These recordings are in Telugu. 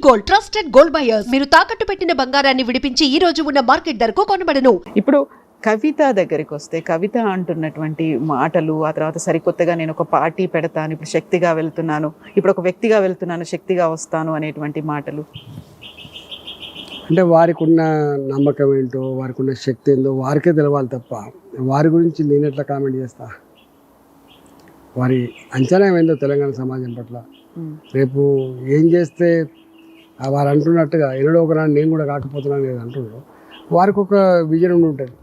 Gold, trusted gold buyers. మీరు తాకట్టు పెట్టిన బంగారాన్ని విడిపించి ఈ రోజు ఉన్న మార్కెట్ ధరకు కొనబడను. ఇప్పుడు కవిత దగ్గరికి వస్తే కవిత అంటున్నటువంటి మాటలు, ఆ తర్వాత సరికొత్తగా నేను ఒక పార్టీ పెడతాను, ఇప్పుడు శక్తిగా వెళ్తున్నాను, ఇప్పుడు ఒక వ్యక్తిగా వెళ్తున్నాను, శక్తిగా వస్తాను అనేటువంటి మాటలు, అంటే వారికి ఉన్న నమ్మకం ఏంటో, వారికి ఉన్న శక్తి ఏందో వారికే తెలవాలి తప్ప వారి గురించి నేను ఎట్లా కామెంట్ చేస్తా. వారి అంచనా ఏందో తెలంగాణ సమాజం పట్ల, రేపు ఏం చేస్తే వారు అంటున్నట్టుగా ఎన్నడో ఒకనాడు నేను కూడా కాకపోతున్నాను అనేది అంటున్నారు. వారికి ఒక విజన్ ఉండి ఉంటుంది.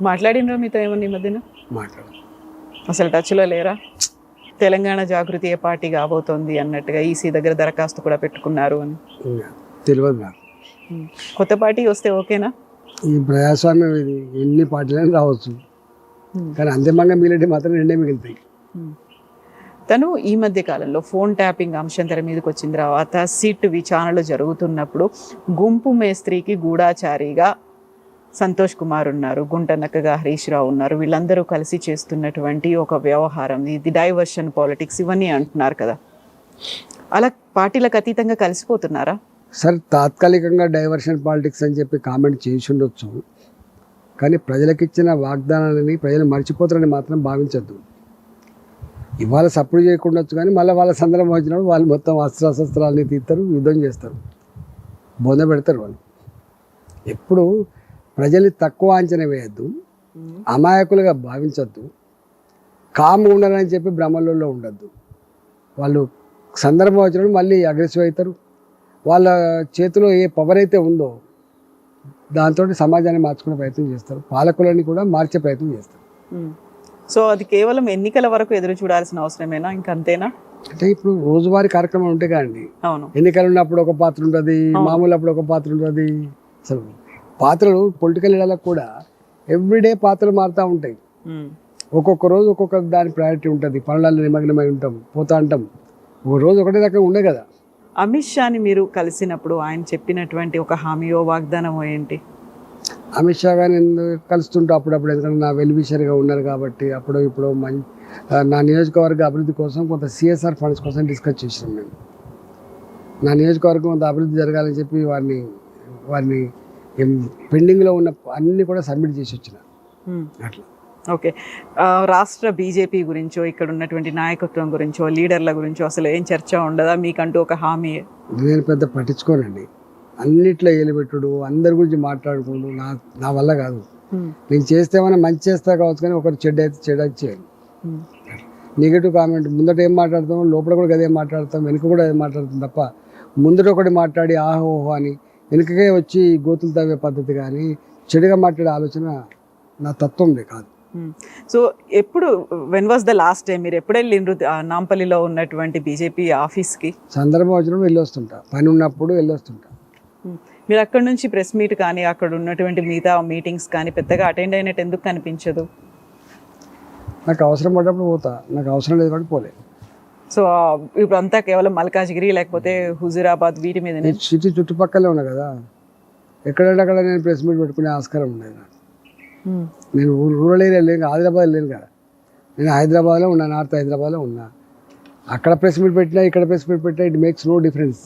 మాట్లాడినరా మీతో ఏమన్నా ఈ మధ్యన? మాట్లాడు అసలు టచ్లో లేరా? తెలంగాణ జాగృతి ఏ పార్టీ కాబోతోంది అన్నట్టుగా ఈసీ దగ్గర దరఖాస్తు కూడా పెట్టుకున్నారు అని తెలియదు నాకు. కొత్త పార్టీ వస్తే ఓకేనా? ఈ ప్రజాస్వామ్యం ఇది ఎన్ని పార్టీలైనా రావచ్చు, కానీ అంతిమంగా మిగిలితే మాత్రం రెండే మిగులుతాయి. తను ఈ మధ్య కాలంలో ఫోన్ ట్యాపింగ్ అంశం తెర మీదకి వచ్చిన తర్వాత సిట్ విచారణలు జరుగుతున్నప్పుడు గుంపు మేస్త్రికి గూఢాచారిగా సంతోష్ కుమార్ ఉన్నారు, గుంటనక్కగా హరీష్ రావు ఉన్నారు, వీళ్ళందరూ కలిసి చేస్తున్నటువంటి ఒక వ్యవహారం, ఇది డైవర్షన్ పాలిటిక్స్ ఇవన్నీ అంటున్నారు కదా. అలా పార్టీలకు అతీతంగా కలిసిపోతున్నారా? సార్, తాత్కాలికంగా డైవర్షన్ పాలిటిక్స్ అని చెప్పి కామెంట్ చేసి ఉండొచ్చు, కానీ ప్రజలకు ఇచ్చిన వాగ్దానాలని ప్రజలు మర్చిపోతారని మాత్రం భావించద్దు. ఇవాళ సపోర్ట్ చేయకుండా వచ్చు, కానీ మళ్ళీ వాళ్ళ సందర్భం వచ్చినప్పుడు వాళ్ళు మొత్తం అస్త్రాలన్నీ తీస్తారు, యుద్ధం చేస్తారు, బొంద పెడతారు. వాళ్ళు ఎప్పుడు ప్రజల్ని తక్కువ అంచనా వేయద్దు, అమాయకులుగా భావించద్దు, కామ్గా ఉండాలని చెప్పి భ్రమలలో ఉండద్దు. వాళ్ళు సందర్భం వచ్చినప్పుడు మళ్ళీ అగ్రెసివ్ అవుతారు. వాళ్ళ చేతిలో ఏ పవర్ అయితే ఉందో దాంతో సమాజాన్ని మార్చుకునే ప్రయత్నం చేస్తారు, పాలకులని కూడా మార్చే ప్రయత్నం చేస్తారు. సో అది కేవలం ఎన్నికల వరకు ఎదురు చూడాల్సిన అవసరమేనా, ఇంకంతేనా? అంటే ఇప్పుడు రోజువారీ కార్యక్రమం ఉంటే కానీ, అవును, ఎన్నికలు ఉన్నప్పుడు ఒక పాత్ర ఉంటుంది, మామూలు అప్పుడు ఒక పాత్ర ఉంటుంది. అసలు పాత్రలు పొలిటికల్ లీడర్లకు కూడా ఎవ్రీడే పాత్రలు మారుతూ ఉంటాయి. ఒక్కొక్క రోజు ఒక్కొక్క దాని ప్రయారిటీ ఉంటుంది, పనులలో నిమగ్నమై ఉంటాం, పోతా ఉంటాం. ఒక రోజు ఒకటే రకంగా ఉండే కదా. అమిత్ షాని మీరు కలిసినప్పుడు ఆయన చెప్పినటువంటి ఒక హామీయో వాగ్దానమో ఏంటి? అమిత్ షా గారిని కలుస్తుంటూ అప్పుడప్పుడు, ఎందుకంటే నా వెల్విషర్గా ఉన్నారు కాబట్టి అప్పుడు ఇప్పుడు నా నియోజకవర్గ అభివృద్ధి కోసం కొంత సిఎస్ఆర్ ఫండ్స్ కోసం డిస్కస్ చేసినాం మేము. నా నియోజకవర్గం కొంత అభివృద్ధి జరగాలని చెప్పి వారిని పెండింగ్లో ఉన్న అన్నీ కూడా సబ్మిట్ చేసి వచ్చిన అట్లా. ఓకే, రాష్ట్ర బీజేపీ గురించో, ఇక్కడ ఉన్నటువంటి నాయకత్వం గురించో, లీడర్ల గురించో అసలు ఏం చర్చ ఉండదా? మీకంటూ ఒక హామీ? నేను పెద్ద పట్టించుకోనండి. అన్నిట్లో ఏలిపెట్టుడు, అందరి గురించి మాట్లాడుకోడు నా వల్ల కాదు. నేను చేస్తే ఏమైనా మంచి చేస్తా కావచ్చు, కానీ ఒకరు చెడ్డ అయితే చేయాలి. నెగిటివ్ కామెంట్ ముందట ఏం మాట్లాడతాం, లోపల కూడా అదే మాట్లాడతాం, వెనుక కూడా అదే మాట్లాడతాం తప్ప ముందట ఒకటి మాట్లాడి ఆహోహో అని వెనుకకే వచ్చి గోతులు తవ్వే పద్ధతి కానీ చెడుగా మాట్లాడే ఆలోచన నా తత్వం కాదు. సో ఎప్పుడు, when was the last time మీరు ఎప్పుడు వెళ్ళిండ్రు నాంపల్లిలో ఉన్నటువంటి బీజేపీ ఆఫీస్కి? సందర్భం వచ్చినప్పుడు వెళ్ళొస్తుంటా, పని ఉన్నప్పుడు వెళ్ళొస్తుంటా. మీరు అక్కడ నుంచి ప్రెస్ మీట్ కానీ అక్కడ ఉన్నటువంటి మిగతా మీటింగ్స్ కానీ పెద్దగా అటెండ్ అయినట్టు ఎందుకు కనిపించదు? నాకు అవసరం పడ్డప్పుడు పోతా, నాకు అవసరం లేదు కాబట్టి పోలేదు. సో ఇప్పుడు అంతా కేవలం మల్కాజ్గిరి లేకపోతే హుజూరాబాద్ వీటి మీద? సిటీ చుట్టుపక్కలే ఉన్నా కదా, ఎక్కడంటే అక్కడ నేను ప్రెస్ మీట్ పెట్టుకునే ఆస్కారం ఉండేది నాకు. నేను రూరల్ ఏరియా లేను, హైదరాబాద్ లేను కదా. నేను హైదరాబాద్లో ఉన్నా, నార్త్ హైదరాబాద్లో ఉన్నా. అక్కడ ప్రెస్ మీట్ పెట్టినా ఇక్కడ ప్రెస్ మీట్ పెట్టినా it makes no difference.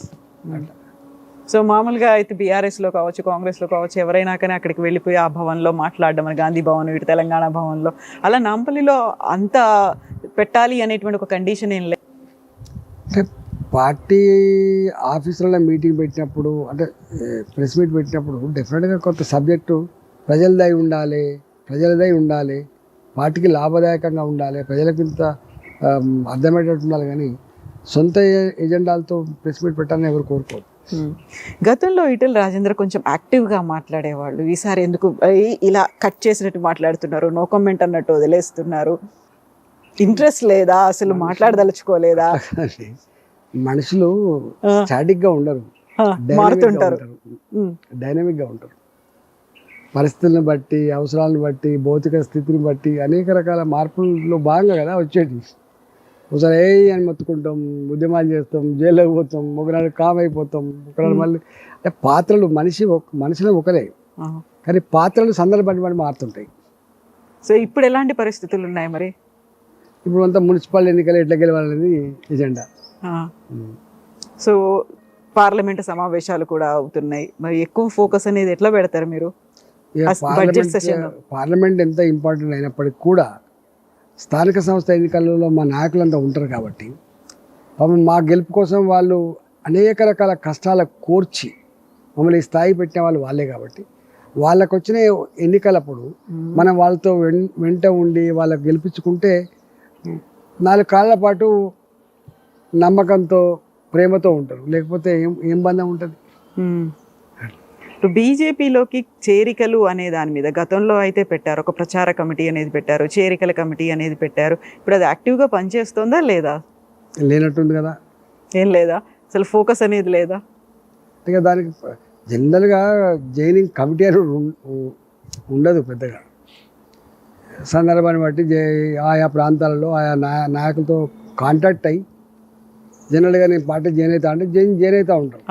So మామూలుగా అయితే బీఆర్ఎస్లో కావచ్చు, కాంగ్రెస్లో కావచ్చు, ఎవరైనా కానీ అక్కడికి వెళ్ళిపోయి ఆ భవన్లో మాట్లాడడం, గాంధీ భవన్, ఇటు తెలంగాణ భవన్లో, అలా నాంపల్లిలో అంత పెట్టాలి అనేటువంటి ఒక కండిషన్ ఏం లేదు. అంటే పార్టీ ఆఫీసులలో మీటింగ్ పెట్టినప్పుడు, అంటే ప్రెస్ మీట్ పెట్టినప్పుడు డెఫినెట్గా కొంత సబ్జెక్టు ప్రజలదై ఉండాలి, పార్టీకి లాభదాయకంగా ఉండాలి, ప్రజలకు ఇంత అర్థమయ్యేటట్టు ఉండాలి. కానీ సొంత ఎజెండాలతో ప్రెస్ మీట్ పెట్టాలని ఎవరు కోరుకోరు. గతంలో ఈటెల రాజేందర్ కొంచెం యాక్టివ్గా మాట్లాడేవాళ్ళు, ఈసారి ఎందుకు ఇలా కట్ చేసినట్టు మాట్లాడుతున్నారు, నో కామెంట్ అన్నట్టు వదిలేస్తున్నారు? ఇంట్రెస్ట్ లేదా, అసలు మాట్లాడదలుచుకోలేదా? మనుషులు స్టాటిక్గా ఉండరు, మారుతుంటారు, డైనమిక్గా ఉంటారు. పరిస్థితులను బట్టి, అవసరాలను బట్టి, భౌతిక స్థితిని బట్టి అనేక రకాల మార్పుల్లో భాగంగా కదా వచ్చేటి. ఒకసారి అని మొత్తుకుంటాం, ఉద్యమాలు చేస్తాం, జైల్లోకి పోతాం, ఒకనాడు కామ్ అయిపోతాం, ఒకనాడు మళ్ళీ. అంటే పాత్రలు మనిషిలో ఒకలే, కానీ పాత్రలు సందర్భాన్ని బట్టి మారుతుంటాయి. సో ఇప్పుడు ఎలాంటి పరిస్థితులు ఉన్నాయి మరి? ఇప్పుడు అంతా మున్సిపల్ ఎన్నికలు ఎట్లా గెలవాలనేది ఎజెండా. సో పార్లమెంట్ సమావేశాలు కూడా అవుతున్నాయి. మరి ఎక్కువ ఫోకస్ అనేది ఎట్లా పెడతారు మీరు బడ్జెట్ సెషన్లో? పార్లమెంట్ ఎంత ఇంపార్టెంట్ అయినప్పటికీ కూడా స్థానిక సంస్థ ఎన్నికలలో మా నాయకులంతా ఉంటారు కాబట్టి పాపం మా గెలుపు కోసం వాళ్ళు అనేక రకాల కష్టాల కోర్చి మమ్మల్ని ఈ స్థాయి పెట్టిన వాళ్ళు వాళ్ళే కాబట్టి వాళ్ళకు వచ్చిన ఎన్నికలప్పుడు మనం వాళ్ళతో వెంట ఉండి వాళ్ళకి గెలిపించుకుంటే 4 కాళ్ళ పాటు నమ్మకంతో ప్రేమతో ఉంటారు. లేకపోతే ఏం బంధం ఉంటుంది? ఇప్పుడు బీజేపీలోకి చేరికలు అనే దాని మీద గతంలో అయితే పెట్టారు, ఒక ప్రచార కమిటీ అనేది పెట్టారు, చేరికల కమిటీ అనేది పెట్టారు. ఇప్పుడు అది యాక్టివ్గా పనిచేస్తుందా లేదా? లేనట్టుంది కదా. ఏం లేదా, అసలు ఫోకస్ అనేది లేదా? ఇక దానికి జనరల్గా జైనింగ్ కమిటీ అని ఉండదు పెద్దగా. సందర్భాన్ని బట్టి ఆయా ప్రాంతాలలో ఆయా నాయకులతో కాంటాక్ట్ అయ్యి జనరల్గా నేను పార్టీ జాయిన్ అవుతా అంటే జాయిన్ అవుతూ ఉంటాను.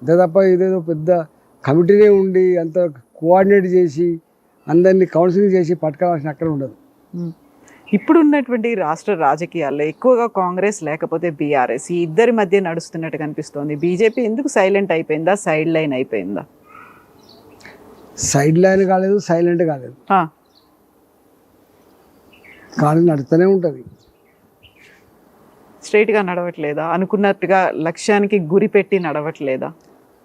అంతే తప్ప ఇదేదో పెద్ద కమిటీనే ఉండి అంత కోఆర్డినేట్ చేసి అందరినీ కౌన్సిలింగ్ చేసి పట్టుకోవాల్సిన అక్కడ ఉండదు. ఇప్పుడు ఉన్నటువంటి రాష్ట్ర రాజకీయాల్లో ఎక్కువగా కాంగ్రెస్ లేకపోతే బీఆర్ఎస్ ఈ ఇద్దరి మధ్య నడుస్తున్నట్టు కనిపిస్తోంది. బీజేపీ ఎందుకు సైలెంట్ అయిపోయిందా, సైడ్ లైన్ అయిపోయిందా? సైడ్ లైన్ కాలేదు, సైలెంట్ కాలేదు, కానీ నడుస్తూనే ఉంటుంది. స్ట్రైట్గా నడవట్లేదా? అనుకున్నట్టుగా లక్ష్యానికి గురి పెట్టి నడవట్లేదా?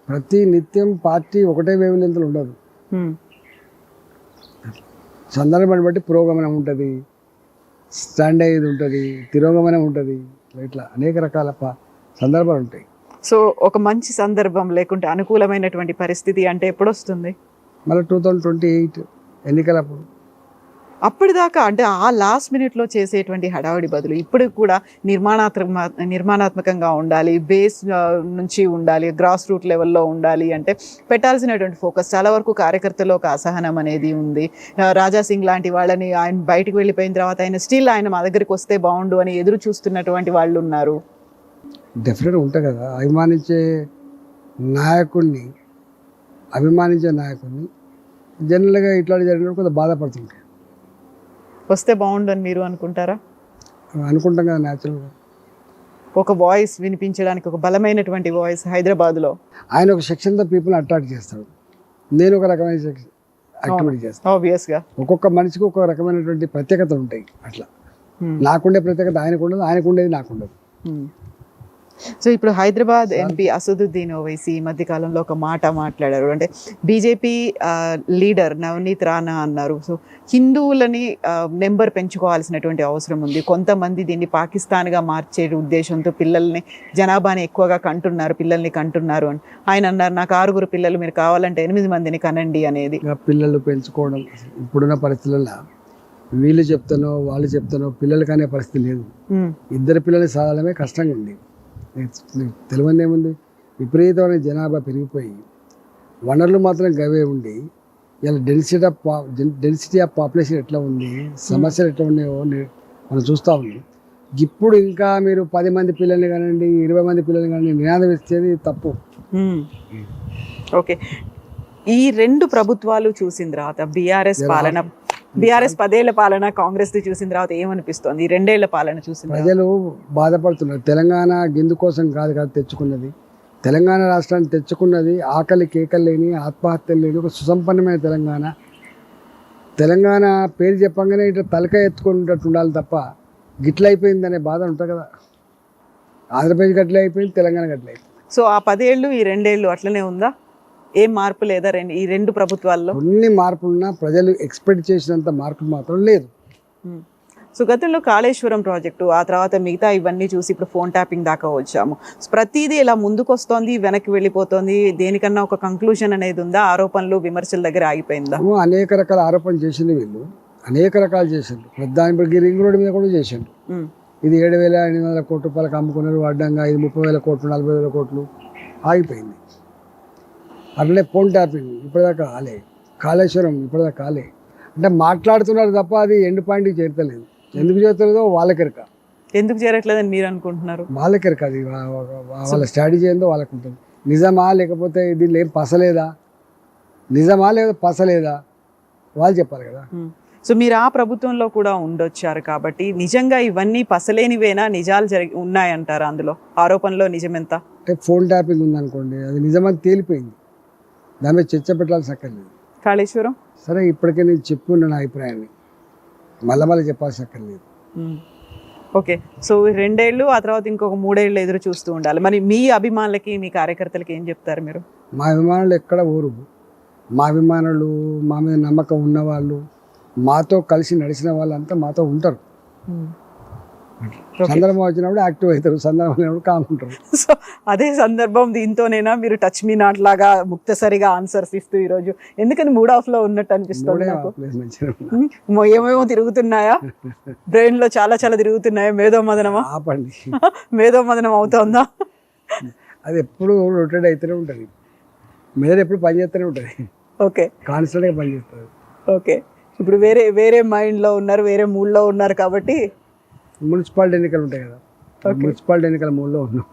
ప్రతి నిత్యం పార్టీ ఒకటే వేవ్ లెంత్లు ఉండదు. సందర్భాన్ని బట్టి పురోగమనం ఉంటుంది, స్టాండ్ అయ్యేది ఉంటుంది, తిరోగమనం ఉంటుంది. ఇట్లా అనేక రకాల సందర్భాలు ఉంటాయి. సో ఒక మంచి సందర్భం లేకుంటే అనుకూలమైనటువంటి పరిస్థితి అంటే ఎప్పుడు వస్తుంది? మళ్ళీ 2028 ఎన్నికలప్పుడు. అప్పటిదాకా అంటే ఆ లాస్ట్ మినిట్లో చేసేటువంటి హడావుడి బదులు ఇప్పుడు కూడా నిర్మాణాత్మకంగా ఉండాలి, బేస్ నుంచి ఉండాలి, గ్రాస్ రూట్ లెవెల్లో ఉండాలి అంటే పెట్టాల్సినటువంటి ఫోకస్ చాలా వరకు కార్యకర్తలో ఒక అసహనం అనేది ఉంది. రాజా సింగ్ లాంటి వాళ్ళని ఆయన బయటకు వెళ్ళిపోయిన తర్వాత ఆయన మా దగ్గరికి వస్తే బాగుండు అని ఎదురు చూస్తున్నటువంటి వాళ్ళు ఉన్నారు. డెఫినెట్గా ఉంటాయి కదా. అభిమానించే నాయకుడిని జనరల్గా ఇట్లాంటి జరిగినప్పుడు కొంత బాధపడుతుంటారు. వస్తే బాగుండు అని మీరు అనుకుంటారా? అనుకుంటాం కదా. న్యాచురల్గా ఒక వాయిస్ వినిపించడానికి, ఒక బలమైనటువంటి వాయిస్ హైదరాబాద్లో ఆయన ఒక సెక్షన్ ద పీపుల్ అట్రాక్ట్ చేస్తాడు, నేను ఒక రకమైన యాక్టివిటీ చేస్తాను. ఆబ్వియస్గా ఒక్కొక్క మనిషికి ఒక రకమైనటువంటి ప్రత్యేకతలు ఉంటాయి. అట్లా నాకుండే ప్రత్యేకత ఆయనకు ఉండదు, ఆయనకు ఉండేది నాకు ఉండదు. సో ఇప్పుడు హైదరాబాద్ ఎంపీ అసదుద్దీన్ ఓవైసీ ఈ మధ్య కాలంలో ఒక మాట మాట్లాడారు. అంటే బీజేపీ లీడర్ నవనీత్ రాణా అన్నారు, సో హిందువులని నెంబర్ పెంచుకోవాల్సినటువంటి అవసరం ఉంది, కొంతమంది దీన్ని పాకిస్తాన్గా మార్చే ఉద్దేశంతో జనాభాని ఎక్కువగా పిల్లల్ని కంటున్నారు అని ఆయన అన్నారు. నాకు 6 పిల్లలు, మీరు కావాలంటే 8 మందిని కనండి అనేది. పిల్లలు పెంచుకోవడం ఇప్పుడున్న పరిస్థితుల్లో వీళ్ళు చెప్తానో వాళ్ళు చెప్తానో పిల్లలు కానీ పరిస్థితి లేదు. 2 పిల్లల్ని సాధారణమే కష్టంగా ఉంది. తెలియని ఏముంది, విపరీతమైన జనాభా పెరిగిపోయి వనరులు మాత్రం గవే ఉండి ఇలా డెన్సిటీ ఆఫ్ పాపులేషన్ ఎట్లా ఉంది, సమస్యలు ఎట్లా ఉన్నాయో మనం చూస్తూ ఉన్నాం. ఇప్పుడు ఇంకా మీరు 10 మంది పిల్లల్ని కానివ్వండి, 20 మంది పిల్లల్ని కానివ్వండి నినాదం ఇచ్చేది తప్పు. ఓకే, ఈ 2 ప్రభుత్వాలు చూసిన తర్వాత బీఆర్ఎస్ 10 ఏళ్ల పాలన, కాంగ్రెస్ చూసిన తర్వాత ఏమనిపిస్తోంది? ఈ 2 ఏళ్ల పాలన చూసిన ప్రజలు బాధపడుతున్నారు. తెలంగాణ గిందు కోసం కాదు తెచ్చుకున్నది, తెలంగాణ రాష్ట్రాన్ని తెచ్చుకున్నది ఆకలి కేకలు లేని, ఆత్మహత్యలు లేని ఒక సుసంపన్నమైన తెలంగాణ పేరు చెప్పంగానే ఇట్లా తలకాయ ఎత్తుకున్నట్టు ఉండాలి తప్ప గిట్ల అయిపోయిందనే బాధ ఉంటుంది కదా. ఆంధ్రప్రదేశ్ గట్లే అయిపోయింది, తెలంగాణ గట్లే అయిపోయింది. సో ఆ 10 ఏళ్ళు ఈ 2 ఏళ్ళు అట్లనే ఉందా? ఏం మార్పు లేదా ఈ 2 ప్రభుత్వాల్లో? కొన్ని మార్పులున్నా ప్రజలు ఎక్స్పెక్ట్ చేసినంత మార్పులు మాత్రం లేదు. సో గతంలో కాళేశ్వరం ప్రాజెక్టు, ఆ తర్వాత మిగతా ఇవన్నీ చూసి ఇప్పుడు ఫోన్ ట్యాపింగ్ దాకా వచ్చాము. ప్రతిదీ ఇలా ముందుకు వస్తోంది, వెనక్కి వెళ్ళిపోతుంది, దేనికన్నా ఒక కంక్లూజన్ అనేది ఉందా? ఆరోపణలు విమర్శల దగ్గర ఆగిపోయిందా? అనేక రకాల ఆరోపణలు చేసింది వీళ్ళు, అనేక రకాలు చేసిండు. దాని రింగ్ రోడ్డు మీద కూడా చేసిండు. ఇది 7,800 కోట్ల రూపాయలకు అమ్ముకున్నారు అడ్డంగా, ఇది 30,000 కోట్లు 40,000 కోట్లు ఆగిపోయింది. అట్లనే ఫోన్ ట్యాపింగ్ ఇప్పటిదాకా కాలే, కాళేశ్వరం ఇప్పటిదాకా కాలే. అంటే మాట్లాడుతున్నారు తప్ప అది ఎండ్ పాయింట్కి చేరతలేదు. ఎందుకు చేరతలేదో వాళ్ళకెరక. ఎందుకు చేరట్లేదని మీరు అనుకుంటున్నారు? వాళ్ళకెరక, అది వాళ్ళ స్ట్రాటజీ ఏందో వాళ్ళకు ఉంటుంది. నిజమా లేకపోతే దీనిలో ఏం పసలేదా, నిజమా లేదా పసలేదా వాళ్ళు చెప్పాలి కదా. సో మీరు ఆ ప్రభుత్వంలో కూడా ఉండొచ్చారు కాబట్టి నిజంగా ఇవన్నీ పసలేనివేనా, నిజాలు ఉన్నాయంటారా? అందులో ఆరోపణలో నిజమెంత? అంటే ఫోన్ ట్యాపింగ్ ఉందనుకోండి, అది నిజమని తేలిపోయింది, దాని మీద చర్చ పెట్టాల్సి అక్కర్లేదు. కాళేశ్వరం సరే ఇప్పటికే నేను చెప్పుకున్న నా అభిప్రాయాన్ని మళ్ళీ చెప్పాల్సి అక్కర్లేదు. ఓకే. సో 2 ఏళ్ళు ఆ తర్వాత ఇంకొక 3 ఏళ్ళు ఎదురు చూస్తూ ఉండాలి. మరి మీ అభిమానులకి మీ కార్యకర్తలకి ఏం చెప్తారు మీరు? మా అభిమానులు ఎక్కడ ఊరు, మా అభిమానులు, మా మీద నమ్మకం ఉన్నవాళ్ళు, మాతో కలిసి నడిచిన వాళ్ళంతా మాతో ఉంటారు. సందర్భం వచ్చినప్పుడు యాక్టివ్ అవుతారు, సందర్భం వచ్చినప్పుడు కామ్ ఉంటారు. సో అదే సందర్భం దీంతోనేనా మీరు టచ్ మీ నాట్ లాగా ముక్తసరిగా ఆన్సర్స్ ఇస్తూ ఈరోజు ఎందుకని మూడ్ ఆఫ్ లో ఉన్నట్టు అనిపిస్తుంది నాకు? ఏమేమో తిరుగుతున్నాయా బ్రెయిన్ లో? చాలా చాలా తిరుగుతున్నాయా? మేధో మదనమా? ఆపండి. మేధో మదనం అవుతుందా? అది ఎప్పుడు రొటేట్ అవుతూనే ఉంటుంది, మీద ఎప్పుడు పని చేస్తూనే ఉంటుంది. ఓకే, కాన్స్టెంట్గా పని చేస్తుంది. ఓకే. ఇప్పుడు వేరే వేరే మైండ్ లో ఉన్నారు, వేరే మూడ్ లో ఉన్నారు కాబట్టి మున్సిపాలిటీ ఎన్నికలు ఉంటాయి కదా, మున్సిపాలిటీ ఎన్నికల మూడ్లో ఉన్నాం.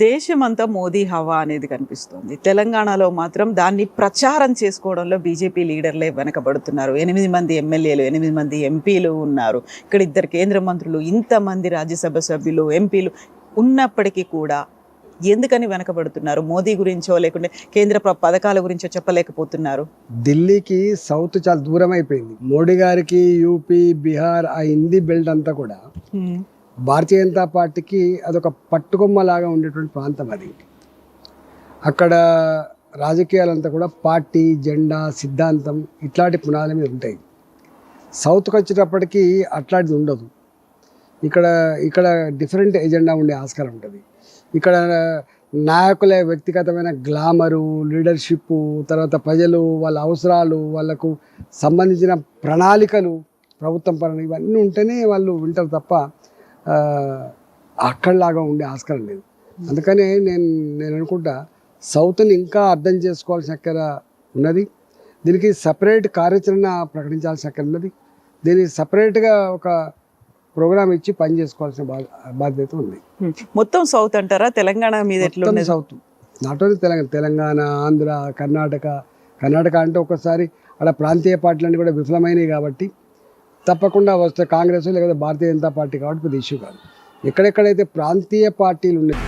దేశమంతా మోదీ హవా అనేది కనిపిస్తుంది. తెలంగాణలో మాత్రం దాన్ని ప్రచారం చేసుకోవడంలో బీజేపీ లీడర్లే వెనకబడుతున్నారు. 8 మంది ఎమ్మెల్యేలు, 8 మంది ఎంపీలు ఉన్నారు. ఇక్కడ 2 కేంద్ర మంత్రులు, ఇంతమంది రాజ్యసభ సభ్యులు, ఎంపీలు ఉన్నప్పటికీ కూడా ఎందుకని వెనకబడుతున్నారు? మోదీ గురించో లేకుంటే కేంద్ర పథకాల గురించో చెప్పలేకపోతున్నారు. ఢిల్లీకి సౌత్ చాలా దూరం అయిపోయింది. మోడీ గారికి యూపీ, బీహార్, ఆ హిందీ బెల్ట్ అంతా కూడా భారతీయ జనతా పార్టీకి అదొక పట్టుకొమ్మలాగా ఉండేటువంటి ప్రాంతం అది. అక్కడ రాజకీయాలంతా కూడా పార్టీ, జెండా, సిద్ధాంతం ఇట్లాంటి పునాదుల మీద ఉంటాయి. సౌత్కి వచ్చేటప్పటికి అట్లాంటిది ఉండదు. ఇక్కడ డిఫరెంట్ ఎజెండా ఉండే ఆస్కారం ఉంటుంది. ఇక్కడ నాయకుల వ్యక్తిగతమైన గ్లామరు, లీడర్షిప్, తర్వాత ప్రజలు వాళ్ళ అవసరాలు, వాళ్ళకు సంబంధించిన ప్రణాళికలు, ప్రభుత్వం పరంగా ఇవన్నీ ఉంటేనే వాళ్ళు వింటారు తప్ప అక్కడలాగా ఉండే ఆస్కారం లేదు. అందుకనే నేను అనుకుంటా సౌత్ని ఇంకా అర్థం చేసుకోవాల్సిన అక్కర ఉన్నది. దీనికి సపరేట్ కార్యాచరణ ప్రకటించాల్సిన అక్కర ఉన్నది. దీనికి సపరేట్గా ఒక ప్రోగ్రామ్ ఇచ్చి పని చేసుకోవాల్సిన బాధ్యత ఉంది. మొత్తం సౌత్ అంటారా? తెలంగాణ మీద ఎట్లా? South not only Telangana, Andhra, Karnataka అంటే ఒకసారి అక్కడ ప్రాంతీయ పార్టీలన్నీ కూడా విఫలమైనవి కాబట్టి తప్పకుండా వస్తే కాంగ్రెస్ లేకపోతే భారతీయ జనతా పార్టీ కాబట్టి పెద్ద ఇష్యూ కాదు. ఎక్కడెక్కడైతే ప్రాంతీయ పార్టీలు ఉన్నాయి